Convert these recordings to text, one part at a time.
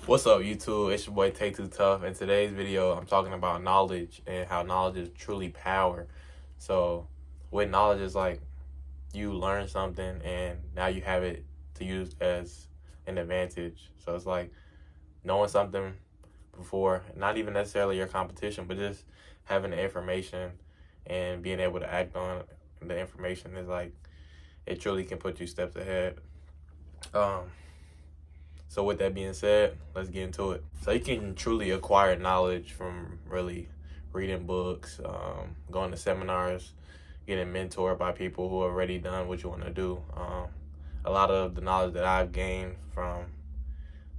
What's up, YouTube? It's your boy Take Two Tough. In today's video, I'm talking about knowledge and how knowledge is truly power. So, with knowledge is like you learn something and now you have it to use as an advantage. So it's like knowing something before, not even necessarily your competition, but just having the information and being able to act on the information is like it truly can put you steps ahead. Um, So with that being said, let's get into it. So you can truly acquire knowledge from really reading books, going to seminars, getting mentored by people who already done what you want to do. A lot of the knowledge that I've gained from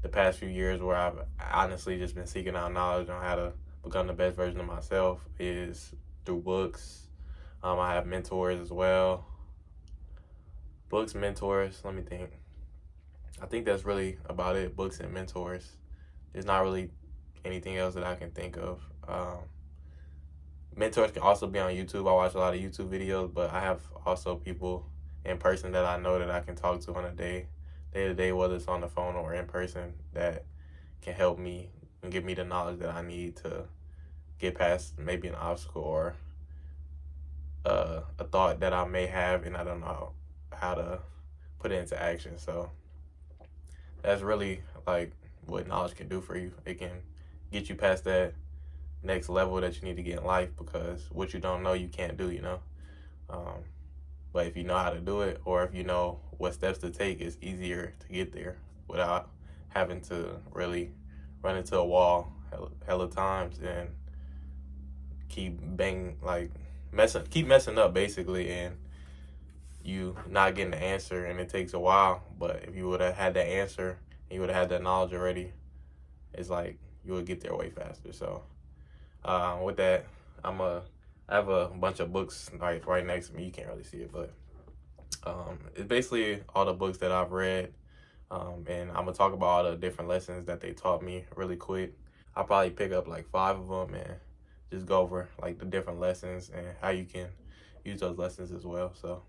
the past few years where I've honestly just been seeking out knowledge on how to become the best version of myself is through books. I have mentors as well. Books, mentors, let me think. I think that's really about it. Books and mentors. There's not really anything else that I can think of. Mentors can also be on YouTube. I watch a lot of YouTube videos, but I have also people in person that I know that I can talk to on a day to day, whether it's on the phone or in person, that can help me and give me the knowledge that I need to get past maybe an obstacle or a thought that I may have and I don't know how to put it into action. So that's really like what knowledge can do for you. It can get you past that next level that you need to get in life, because what you don't know you can't do. um, but if you know how to do it, or if you know what steps to take, it's easier to get there without having to really run into a wall hella times and keep messing up basically, and you not getting the answer, and it takes a while. But if you would have had that answer and you would have had that knowledge already, it's like you would get there way faster. So with that, I have a bunch of books like right next to me. You can't really see it, but it's basically all the books that I've read, and I'm gonna talk about all the different lessons that they taught me really quick. I'll probably pick up like 5 of them and just go over like the different lessons and how you can use those lessons as well. So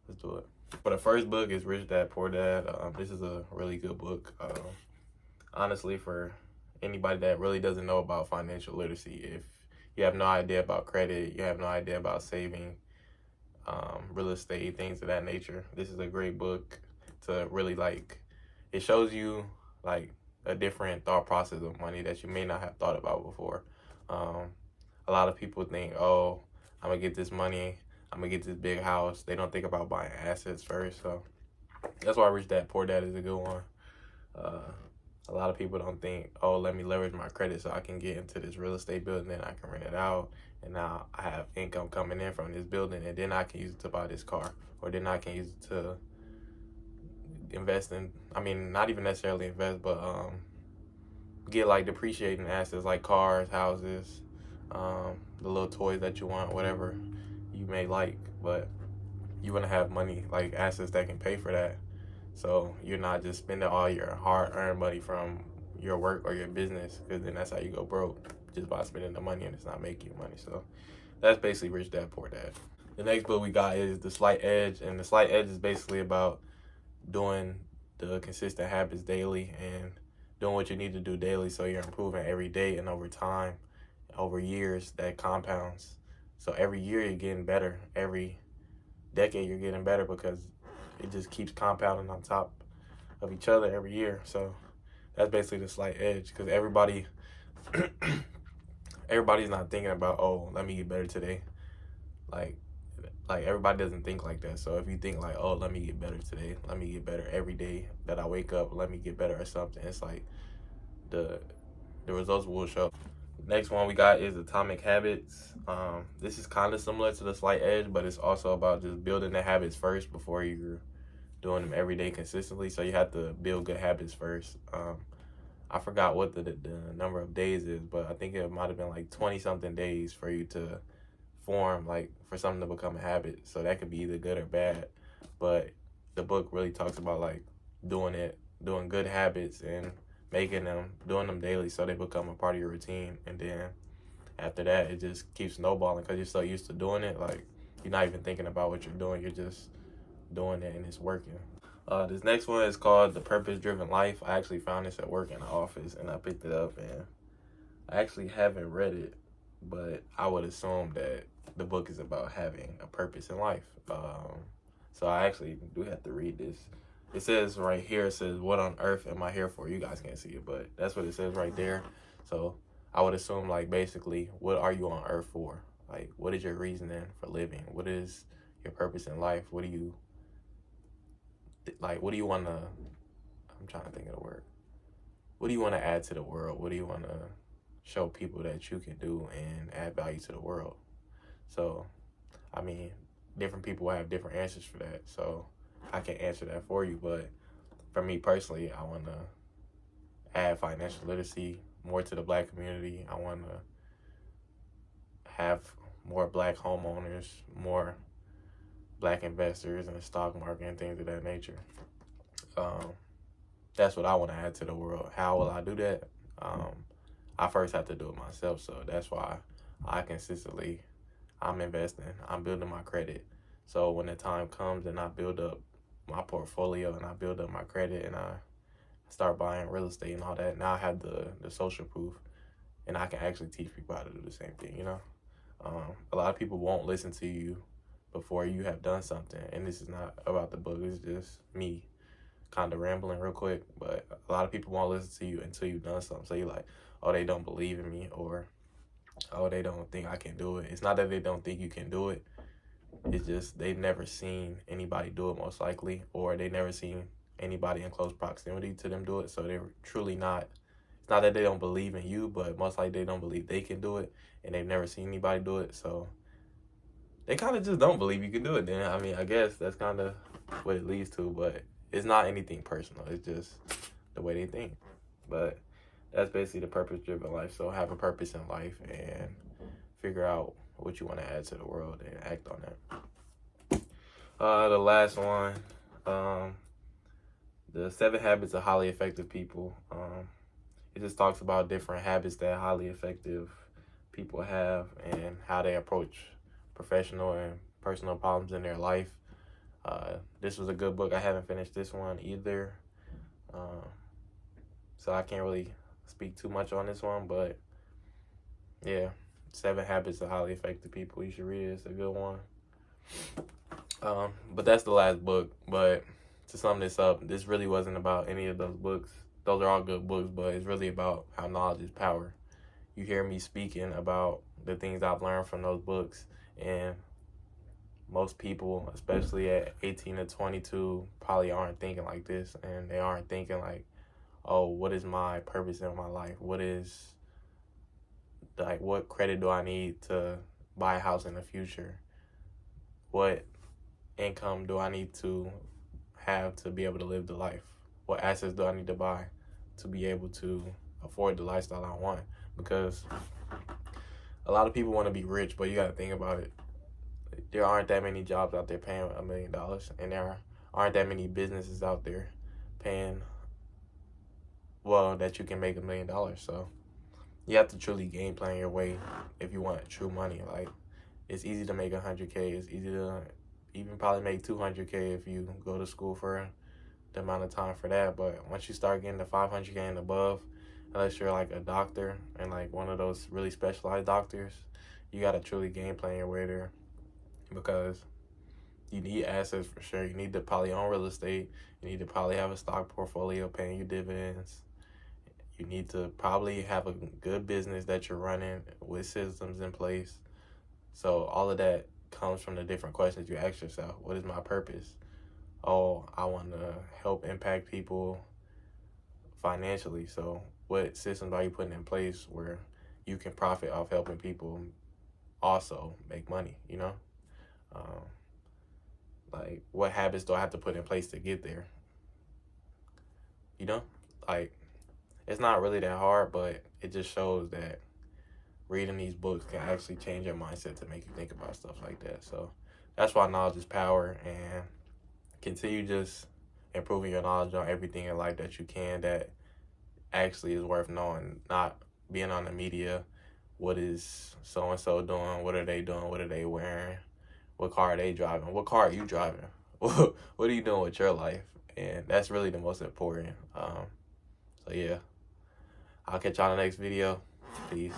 let's do it. For the first book is Rich Dad Poor Dad. This is a really good book. Honestly, for anybody that really doesn't know about financial literacy, if you have no idea about credit, you have no idea about saving, real estate, things of that nature, this is a great book to really like. It shows you like a different thought process of money that you may not have thought about before. A lot of people think, oh, I'm gonna get this money, I'm gonna get this big house. They don't think about buying assets first. So that's why Rich Dad Poor Dad is a good one. A lot of people don't think, oh, let me leverage my credit so I can get into this real estate building and I can rent it out. And now I have income coming in from this building, and then I can use it to buy this car, or then I can use it to invest in, I mean, not even necessarily invest, but get like depreciating assets like cars, houses, the little toys that you want, whatever you may like. But you want to have money, like assets that can pay for that. So you're not just spending all your hard-earned money from your work or your business, because then that's how you go broke, just by spending the money and it's not making you money. So that's basically Rich Dad Poor Dad. The next book we got is The Slight Edge, and The Slight Edge is basically about doing the consistent habits daily and doing what you need to do daily so you're improving every day, and over time, over years, that compounds. So every year you're getting better, every decade you're getting better, because it just keeps compounding on top of each other every year. So that's basically The Slight Edge, because everybody's not thinking about, oh, let me get better today. Like everybody doesn't think like that. So if you think like, oh, let me get better today, let me get better every day that I wake up, let me get better or something, it's like the results will show. Next one we got is Atomic Habits. This is kind of similar to The Slight Edge, but it's also about just building the habits first before you're doing them every day consistently. So you have to build good habits first. I forgot what the number of days is, but I think it might have been like 20 something days for you to form, like for something to become a habit. So that could be either good or bad, but the book really talks about like doing good habits and doing them daily so they become a part of your routine. And then after that, it just keeps snowballing because you're so used to doing it. Like you're not even thinking about what you're doing, you're just doing it and it's working. This next one is called The Purpose Driven Life. I actually found this at work in the office, and I picked it up, and I actually haven't read it, but I would assume that the book is about having a purpose in life. So I actually do have to read this. It says right here, it says, "What on earth am I here for?" You guys can't see it, but that's what it says right there. So I would assume, like, basically, what are you on earth for? Like, what is your reasoning for living? What is your purpose in life? What do you, like, what do you want to, I'm trying to think of the word. What do you want to add to the world? What do you want to show people that you can do and add value to the world? So, I mean, different people have different answers for that. So I can answer that for you. But for me personally, I want to add financial literacy more to the Black community. I want to have more Black homeowners, more Black investors in the stock market and things of that nature. That's what I want to add to the world. How will I do that? I first have to do it myself. So that's why I'm investing. I'm building my credit. So when the time comes and I build up my portfolio and I build up my credit and I start buying real estate and all that, now I have the social proof, and I can actually teach people how to do the same thing, you know? A lot of people won't listen to you before you have done something. And this is not about the book. It's just me kind of rambling real quick. But a lot of people won't listen to you until you've done something. So you're like, oh, they don't believe in me, or oh, they don't think I can do it. It's not that they don't think you can do it. It's just they've never seen anybody do it, most likely, or they never seen anybody in close proximity to them do it. So they're truly not, it's not that they don't believe in you, but most likely they don't believe they can do it, and they've never seen anybody do it. So they kind of just don't believe you can do it then. I mean, I guess that's kind of what it leads to, but it's not anything personal. It's just the way they think. But that's basically the purpose-driven life. So have a purpose in life and figure out what you want to add to the world and act on that. The last one, the 7 Habits of Highly Effective People. It just talks about different habits that highly effective people have and how they approach professional and personal problems in their life. This was a good book. I haven't finished this one either. So I can't really speak too much on this one, but yeah, 7 Habits of Highly Effective People. You should read it. It's a good one. But that's the last book. But to sum this up, this really wasn't about any of those books. Those are all good books, but it's really about how knowledge is power. You hear me speaking about the things I've learned from those books, and most people, especially at 18 to 22, probably aren't thinking like this, and they aren't thinking like, oh, what is my purpose in my life? What credit do I need to buy a house in the future? What income do I need to have to be able to live the life? What assets do I need to buy to be able to afford the lifestyle I want? Because a lot of people want to be rich, but you got to think about it. There aren't that many jobs out there paying $1 million, and there aren't that many businesses out there paying, well, that you can make $1 million. So you have to truly game plan your way if you want true money. Like, it's easy to make 100K. It's easy to even probably make 200K if you go to school for the amount of time for that. But once you start getting to 500K and above, unless you're like a doctor and like one of those really specialized doctors, you got to truly game plan your way there, because you need assets for sure. You need to probably own real estate. You need to probably have a stock portfolio paying you dividends. You need to probably have a good business that you're running with systems in place. So all of that comes from the different questions you ask yourself. What is my purpose? Oh, I want to help impact people financially. So what systems are you putting in place where you can profit off helping people also make money, you know? Like, what habits do I have to put in place to get there? You know? Like, it's not really that hard, but it just shows that reading these books can actually change your mindset to make you think about stuff like that. So that's why knowledge is power, and continue just improving your knowledge on everything in life that you can that actually is worth knowing, not being on the media. What is so-and-so doing? What are they doing? What are they wearing? What car are they driving? What car are you driving? What are you doing with your life? and that's really the most important. So yeah, I'll catch y'all in the next video. Peace.